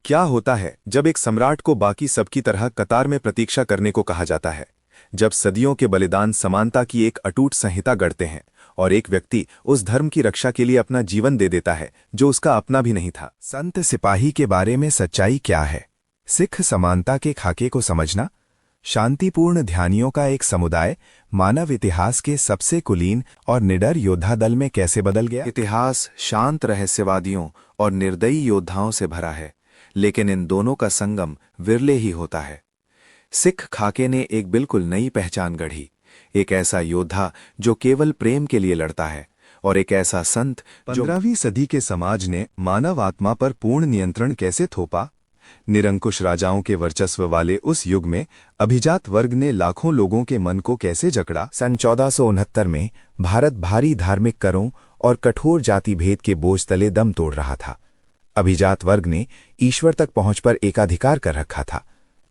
क्या होता है जब एक सम्राट को बाकी सबकी तरह कतार में प्रतीक्षा करने को कहा जाता है? जब सदियों के बलिदान समानता की एक अटूट संहिता गढ़ते हैं और एक व्यक्ति उस धर्म की रक्षा के लिए अपना जीवन दे देता है जो उसका अपना भी नहीं था। संत सिपाही के बारे में सच्चाई क्या है? सिख समानता के खाके को समझना। शांतिपूर्ण ध्यानियों का एक समुदाय मानव इतिहास के सबसे कुलीन और निडर योद्धा दल में कैसे बदल गया? इतिहास शांत रहस्यवादियों और निर्दयी योद्धाओं से भरा है, लेकिन इन दोनों का संगम विरले ही होता है। सिख खाके ने एक बिल्कुल नई पहचान गढ़ी, एक ऐसा योद्धा जो केवल प्रेम के लिए लड़ता है, और एक ऐसा संत जो 15वीं सदी के समाज ने मानव आत्मा पर पूर्ण नियंत्रण कैसे थोपा। निरंकुश राजाओं के वर्चस्व वाले उस युग में अभिजात वर्ग ने लाखों लोगों के मन को कैसे जकड़ा। सन 1469 में भारत भारी धार्मिक करों और कठोर जाति भेद के बोझ तले दम तोड़ रहा था। अभिजात वर्ग ने ईश्वर तक पहुंच पर एकाधिकार कर रखा था।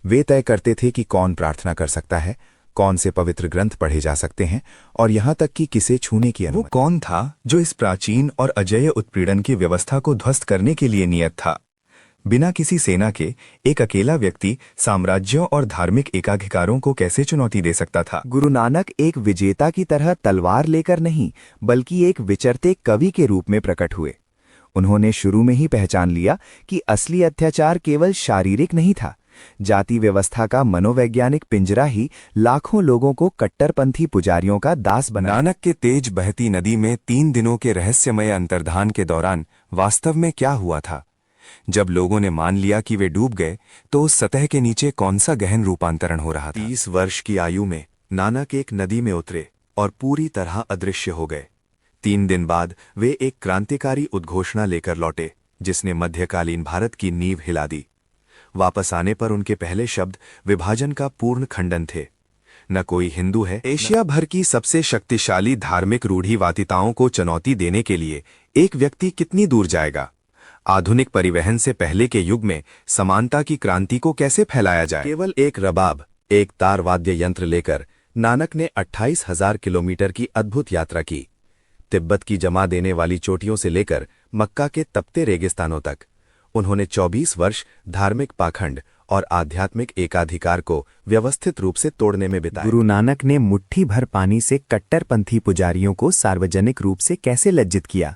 वे तय करते थे कि कौन प्रार्थना कर सकता है, कौन से पवित्र ग्रंथ पढ़े जा सकते हैं और यहां तक कि किसे छूने की अनुमति। वो कौन था जो इस प्राचीन और अजेय उत्पीड़न की व्यवस्था को ध्वस्त करने के लिए नियत था? बिना किसी सेना के एक अकेला व्यक्ति साम्राज्यों और धार्मिक एकाधिकारों को कैसे चुनौती दे सकता था? गुरु नानक एक विजेता की तरह तलवार लेकर नहीं, बल्कि एक विचरते कवि के रूप में प्रकट हुए। उन्होंने शुरू में ही पहचान लिया कि असली अत्याचार केवल शारीरिक नहीं था। जाति व्यवस्था का मनोवैज्ञानिक पिंजरा ही लाखों लोगों को कट्टरपंथी पुजारियों का दास बना। नानक के तेज बहती नदी में 3 दिनों के रहस्यमय अंतर्धान के दौरान वास्तव में क्या हुआ था? जब लोगों ने मान लिया कि वे डूब गए, तो उस सतह के नीचे कौन सा गहन रूपांतरण हो रहा था? 30 वर्ष की आयु में नानक एक नदी में उतरे और पूरी तरह अदृश्य हो गए। 3 दिन बाद वे एक क्रांतिकारी उद्घोषणा लेकर लौटे, जिसने मध्यकालीन भारत की नींव हिला दी। वापस आने पर उनके पहले शब्द विभाजन का पूर्ण खंडन थे। न कोई हिंदू है। एशिया भर की सबसे शक्तिशाली धार्मिक रूढ़िवादिताओं को चुनौती देने के लिए एक व्यक्ति कितनी दूर जाएगा? आधुनिक परिवहन से पहले के युग में समानता की क्रांति को कैसे फैलाया जाए? केवल एक रबाब, एक तार वाद्य यंत्र लेकर नानक ने 28,000 किलोमीटर की अद्भुत यात्रा की। तिब्बत की जमा देने वाली चोटियों से लेकर मक्का के तपते रेगिस्तानों तक उन्होंने 24 वर्ष धार्मिक पाखंड और आध्यात्मिक एकाधिकार को व्यवस्थित रूप से तोड़ने में बिताए। गुरु नानक ने मुट्ठी भर पानी से कट्टरपंथी पुजारियों को सार्वजनिक रूप से कैसे लज्जित किया।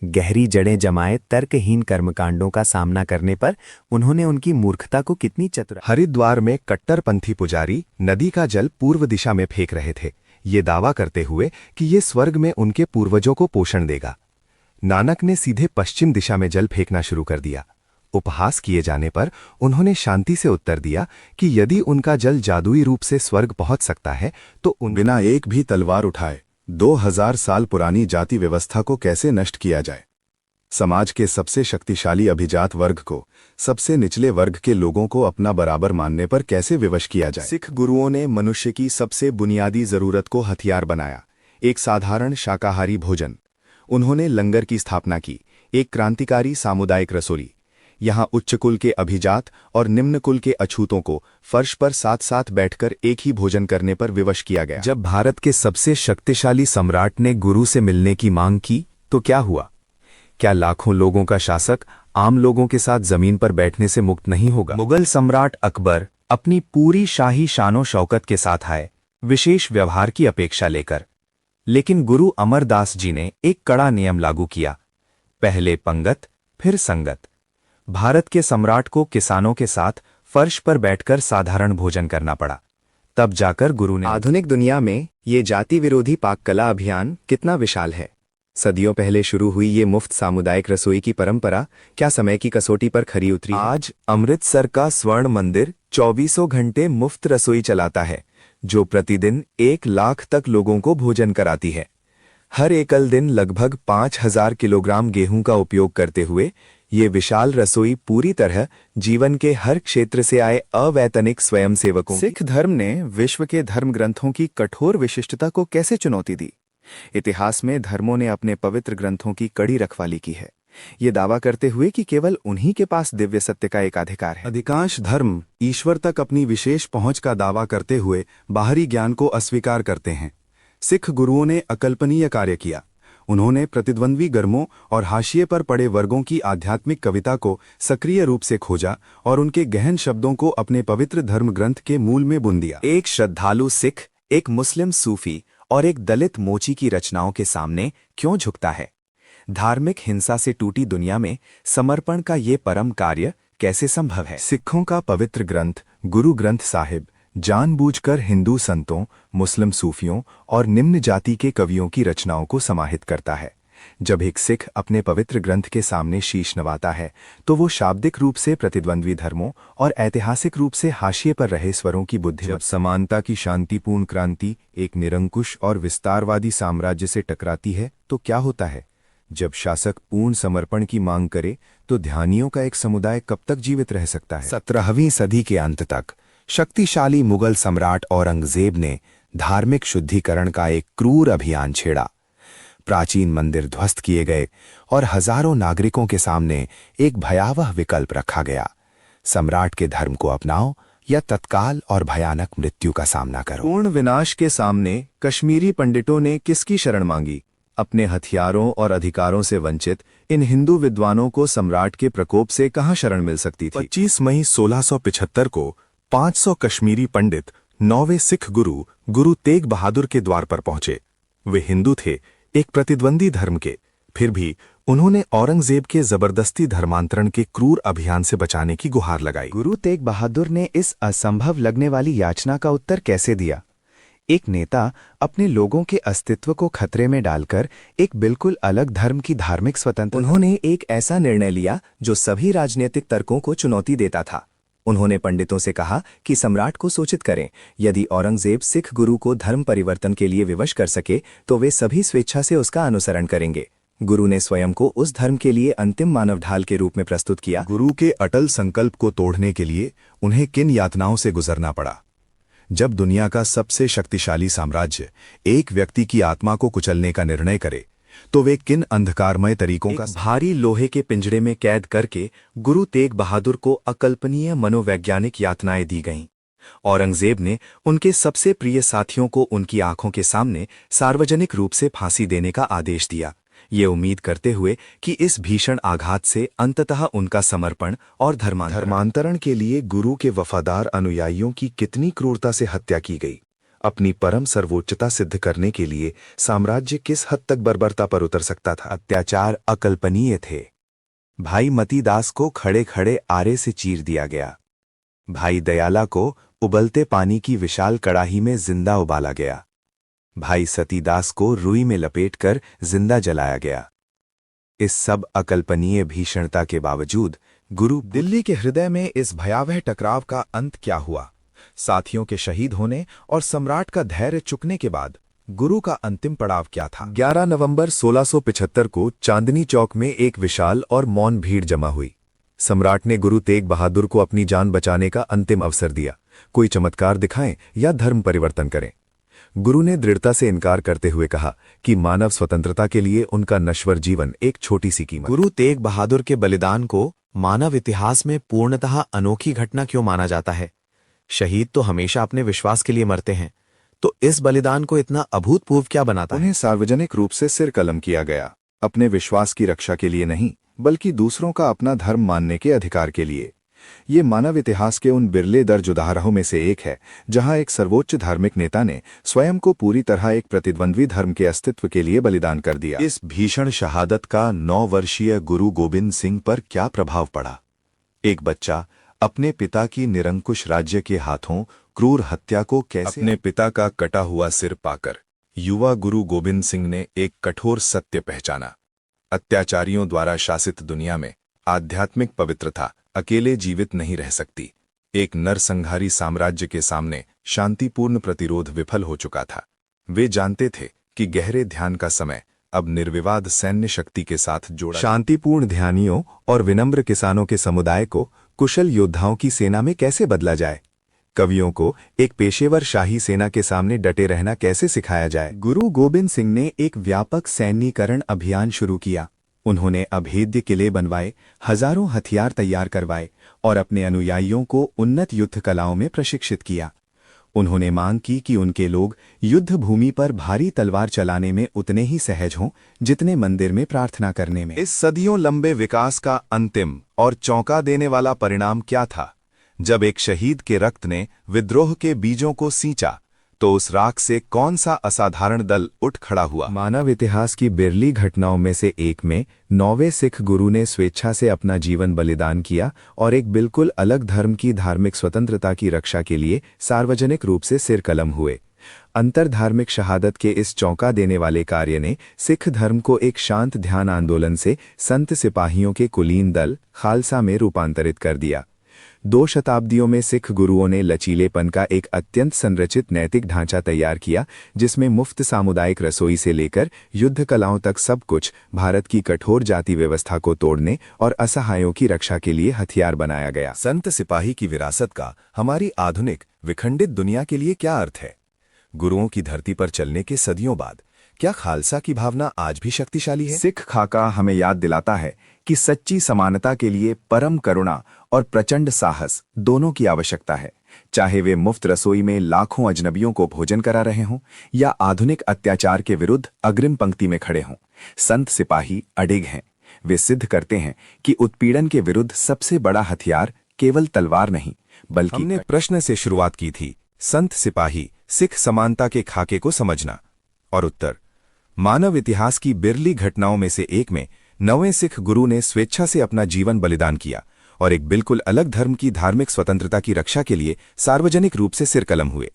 गहरी जड़ें जमाए तर्कहीन कर्मकांडों का सामना करने पर उन्होंने उनकी मूर्खता को कितनी चतुर। हरिद्वार में कट्टरपंथी पुजारी नदी का जल पूर्व दिशा में फेंक रहे थे, ये दावा करते हुए कि ये स्वर्ग में उनके पूर्वजों को पोषण देगा। नानक ने सीधे पश्चिम दिशा में जल फेंकना शुरू कर दिया। उपहास किए जाने पर उन्होंने शांति से उत्तर दिया कि यदि उनका जल जादुई रूप से स्वर्ग पहुंच सकता है तो बिना एक भी तलवार उठाए 2000 साल पुरानी जाति व्यवस्था को कैसे नष्ट किया जाए? समाज के सबसे शक्तिशाली अभिजात वर्ग को सबसे निचले वर्ग के लोगों को अपना बराबर मानने पर कैसे विवश किया जाए? सिख गुरुओं ने मनुष्य की सबसे बुनियादी जरूरत को हथियार बनाया, एक साधारण शाकाहारी भोजन। उन्होंने लंगर की स्थापना की, एक क्रांतिकारी सामुदायिक रसोई। यहाँ उच्च कुल के अभिजात और निम्न कुल के अछूतों को फर्श पर साथ साथ बैठकर एक ही भोजन करने पर विवश किया गया। जब भारत के सबसे शक्तिशाली सम्राट ने गुरु से मिलने की मांग की तो क्या हुआ? क्या लाखों लोगों का शासक आम लोगों के साथ जमीन पर बैठने से मुक्त नहीं होगा? मुगल सम्राट अकबर अपनी पूरी शाही शानो शौकत के साथ आए, विशेष व्यवहार की अपेक्षा लेकर। लेकिन गुरु अमरदास जी ने एक कड़ा नियम लागू किया, पहले पंगत फिर संगत। भारत के सम्राट को किसानों के साथ फर्श पर बैठकर साधारण भोजन करना पड़ा। तब जाकर गुरु ने। आधुनिक दुनिया में ये जाति विरोधी पाक कला अभियान कितना विशाल है। सदियों पहले शुरू हुई ये मुफ्त सामुदायिक रसोई की परंपरा क्या समय की कसौटी पर खरी उतरी? आज अमृतसर का स्वर्ण मंदिर 24 घंटे मुफ्त रसोई चलाता है, जो प्रतिदिन 1 लाख तक लोगों को भोजन कराती है। हर एकल दिन लगभग 5000 किलोग्राम गेहूं का उपयोग करते हुए ये विशाल रसोई पूरी तरह जीवन के हर क्षेत्र से आए अवैतनिक स्वयंसेवकों। सिख धर्म ने विश्व के धर्म ग्रंथों की कठोर विशिष्टता को कैसे चुनौती दी? इतिहास में धर्मों ने अपने पवित्र ग्रंथों की कड़ी रखवाली की है, ये दावा करते हुए कि केवल उन्हीं के पास दिव्य सत्य का एकाधिकार है। अधिकांश धर्म ईश्वर तक अपनी विशेष पहुंच का दावा करते हुए बाहरी ज्ञान को अस्वीकार करते हैं। सिख गुरुओं ने अकल्पनीय कार्य किया। उन्होंने प्रतिद्वंद्वी गर्मों और हाशिए पर पड़े वर्गों की आध्यात्मिक कविता को सक्रिय रूप से खोजा और उनके गहन शब्दों को अपने पवित्र धर्म ग्रंथ के मूल में बुन दिया। एक श्रद्धालु सिख, एक मुस्लिम सूफी और एक दलित मोची की रचनाओं के सामने क्यों झुकता है? धार्मिक हिंसा से टूटी दुनिया में समर्पण का ये परम कार्य कैसे संभव है? सिखों का पवित्र ग्रंथ गुरु ग्रंथ साहिब जानबूझकर हिंदू संतों, मुस्लिम सूफियों और निम्न जाति के कवियों की रचनाओं को समाहित करता है। जब एक सिख अपने पवित्र ग्रंथ के सामने शीश नवाता है तो वो शाब्दिक रूप से प्रतिद्वंद्वी धर्मों और ऐतिहासिक रूप से हाशिए पर रहे स्वरों की बुद्धि। जब समानता की शांतिपूर्ण क्रांति एक निरंकुश और विस्तारवादी साम्राज्य से टकराती है तो क्या होता है? जब शासक पूर्ण समर्पण की मांग करे तो ध्यानियों का एक समुदाय कब तक जीवित रह सकता है? 17वीं सदी के अंत तक शक्तिशाली मुगल सम्राट औरंगजेब ने धार्मिक शुद्धिकरण का एक क्रूर अभियान छेड़ा। प्राचीन मंदिर ध्वस्त किए गए और हजारों नागरिकों के सामने एक भयावह विकल्प रखा गया: सम्राट के धर्म को अपनाओ या तत्काल और भयानक मृत्यु का सामना करो। पूर्ण विनाश के सामने कश्मीरी पंडितों ने किसकी शरण मांगी? अपने हथियारों और अधिकारों से वंचित इन हिंदू विद्वानों को सम्राट के प्रकोप से कहां शरण मिल सकती थी? 25 मई 1675 को 500 कश्मीरी पंडित 9वें सिख गुरु गुरु तेग बहादुर के द्वार पर पहुंचे। वे हिंदू थे, एक प्रतिद्वंदी धर्म के, फिर भी उन्होंने औरंगजेब के जबरदस्ती धर्मांतरण के क्रूर अभियान से बचाने की गुहार लगाई। गुरु तेग बहादुर ने इस असंभव लगने वाली याचना का उत्तर कैसे दिया? एक नेता अपने लोगों के अस्तित्व को खतरे में डालकर एक बिल्कुल अलग धर्म की धार्मिक स्वतंत्रता। उन्होंने एक ऐसा निर्णय लिया जो सभी राजनीतिक तर्कों को चुनौती देता था। उन्होंने पंडितों से कहा कि सम्राट को सूचित करें, यदि औरंगजेब सिख गुरु को धर्म परिवर्तन के लिए विवश कर सके तो वे सभी स्वेच्छा से उसका अनुसरण करेंगे। गुरु ने स्वयं को उस धर्म के लिए अंतिम मानव ढाल के रूप में प्रस्तुत किया। गुरु के अटल संकल्प को तोड़ने के लिए उन्हें किन यातनाओं से गुजरना पड़ा? जब दुनिया का सबसे शक्तिशाली साम्राज्य एक व्यक्ति की आत्मा को कुचलने का निर्णय करे तो वे किन अंधकारमय तरीकों का भारी लोहे के पिंजरे में कैद करके गुरु तेग बहादुर को अकल्पनीय मनोवैज्ञानिक यातनाएं दी गईं। औरंगजेब ने उनके सबसे प्रिय साथियों को उनकी आंखों के सामने सार्वजनिक रूप से फांसी देने का आदेश दिया, ये उम्मीद करते हुए कि इस भीषण आघात से अंततः उनका समर्पण और धर्मांतरण के लिए गुरु के वफादार अनुयायियों की कितनी क्रूरता से हत्या की गई। अपनी परम सर्वोच्चता सिद्ध करने के लिए साम्राज्य किस हद तक बर्बरता पर उतर सकता था? अत्याचार अकल्पनीय थे। भाई मतीदास को खड़े खड़े आरे से चीर दिया गया। भाई दयाला को उबलते पानी की विशाल कड़ाही में जिंदा उबाला गया। भाई सतीदास को रुई में लपेटकर जिंदा जलाया गया। इस सब अकल्पनीय भीषणता के बावजूद दिल्ली के हृदय में इस भयावह टकराव का अंत क्या हुआ? साथियों के शहीद होने और सम्राट का धैर्य चुकने के बाद गुरु का अंतिम पड़ाव क्या था? 11 नवंबर 1675 को चांदनी चौक में एक विशाल और मौन भीड़ जमा हुई। सम्राट ने गुरु तेग बहादुर को अपनी जान बचाने का अंतिम अवसर दिया। कोई चमत्कार दिखाएं या धर्म परिवर्तन करें। गुरु ने दृढ़ता से इनकार करते हुए कहा कि मानव स्वतंत्रता के लिए उनका नश्वर जीवन एक छोटी सी कीमत। गुरु तेग बहादुर के बलिदान को मानव इतिहास में पूर्णतः अनोखी घटना क्यों माना जाता है? शहीद तो हमेशा अपने विश्वास के लिए मरते हैं, तो इस बलिदान को इतना अभूतपूर्व क्या बनाता है? उन्हें सार्वजनिक रूप से सिर कलम किया गया, अपने विश्वास की रक्षा के लिए नहीं बल्कि दूसरों का अपना धर्म मानने के अधिकार के लिए। ये मानव इतिहास के उन बिरले दर्ज उदाहरणों में से एक है जहां एक सर्वोच्च धार्मिक नेता ने स्वयं को पूरी तरह एक प्रतिद्वंद्वी धर्म के अस्तित्व के लिए बलिदान कर दिया। इस भीषण शहादत का 9 वर्षीय गुरु गोबिंद सिंह पर क्या प्रभाव पड़ा? एक बच्चा अपने पिता की निरंकुश राज्य के हाथों क्रूर हत्या को कैसे अपने पिता का कटा हुआ सिर पाकर युवा गुरु गोबिंद सिंह ने एक कठोर सत्य पहचाना। अत्याचारियों द्वारा शासित दुनिया में आध्यात्मिक पवित्रता अकेले जीवित नहीं रह सकती। एक नरसंहारी साम्राज्य के सामने शांतिपूर्ण प्रतिरोध विफल हो चुका था। वे जानते थे कि गहरे ध्यान का समय अब निर्विवाद सैन्य शक्ति के साथ जोड़ा। शांतिपूर्ण ध्यानियों और विनम्र किसानों के समुदाय को कुशल योद्धाओं की सेना में कैसे बदला जाए? कवियों को एक पेशेवर शाही सेना के सामने डटे रहना कैसे सिखाया जाए? गुरु गोबिंद सिंह ने एक व्यापक सैन्यीकरण अभियान शुरू किया। उन्होंने अभेद्य किले बनवाए, हजारों हथियार तैयार करवाए और अपने अनुयायियों को उन्नत युद्ध कलाओं में प्रशिक्षित किया। उन्होंने मांग की कि उनके लोग युद्ध भूमि पर भारी तलवार चलाने में उतने ही सहज हों जितने मंदिर में प्रार्थना करने में। इस सदियों लंबे विकास का अंतिम और चौंका देने वाला परिणाम क्या था? जब एक शहीद के रक्त ने विद्रोह के बीजों को सींचा, तो उस राख से कौन सा असाधारण दल उठ खड़ा हुआ? मानव इतिहास की बिरली घटनाओं में से एक में 9वें सिख गुरु ने स्वेच्छा से अपना जीवन बलिदान किया और एक बिल्कुल अलग धर्म की धार्मिक स्वतंत्रता की रक्षा के लिए सार्वजनिक रूप से सिर कलम हुए। अंतरधार्मिक शहादत के इस चौंका देने वाले कार्य ने सिख धर्म को एक शांत ध्यान आंदोलन से संत सिपाहियों के कुलीन दल खालसा में रूपांतरित कर दिया। 2 शताब्दियों में सिख गुरुओं ने लचीलेपन का एक अत्यंत संरचित नैतिक ढांचा तैयार किया, जिसमें मुफ्त सामुदायिक रसोई से लेकर युद्ध कलाओं तक सब कुछ भारत की कठोर जाति व्यवस्था को तोड़ने और असहायों की रक्षा के लिए हथियार बनाया गया। संत सिपाही की विरासत का हमारी आधुनिक विखंडित दुनिया के लिए क्या अर्थ है? गुरुओं की धरती पर चलने के सदियों बाद क्या खालसा की भावना आज भी शक्तिशाली है? सिख खाका हमें याद दिलाता है कि सच्ची समानता के लिए परम करुणा और प्रचंड साहस दोनों की आवश्यकता है, चाहे वे मुफ्त रसोई में लाखों अजनबियों को भोजन करा रहे हों या आधुनिक अत्याचार के विरुद्ध अग्रिम पंक्ति में खड़े हों। संत सिपाही अडिग हैं। वे सिद्ध करते हैं कि उत्पीड़न के विरुद्ध सबसे बड़ा हथियार केवल तलवार नहीं, बल्कि हमने प्रश्न से शुरुआत की थी, संत सिपाही सिख समानता के खाके को समझना, और उत्तर मानव इतिहास की बिरली घटनाओं में से एक में 9वें सिख गुरु ने स्वेच्छा से अपना जीवन बलिदान किया और एक बिल्कुल अलग धर्म की धार्मिक स्वतंत्रता की रक्षा के लिए सार्वजनिक रूप से सिर कलम हुए।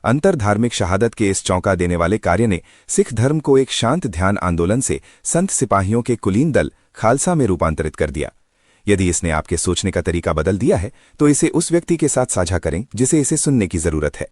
अंतरधार्मिक शहादत के इस चौंका देने वाले कार्य ने सिख धर्म को एक शांत ध्यान आंदोलन से संत सिपाहियों के कुलीन दल खालसा में रूपांतरित कर दिया। यदि इसने आपके सोचने का तरीका बदल दिया है, तो इसे उस व्यक्ति के साथ साझा करें जिसे इसे सुनने की जरूरत है।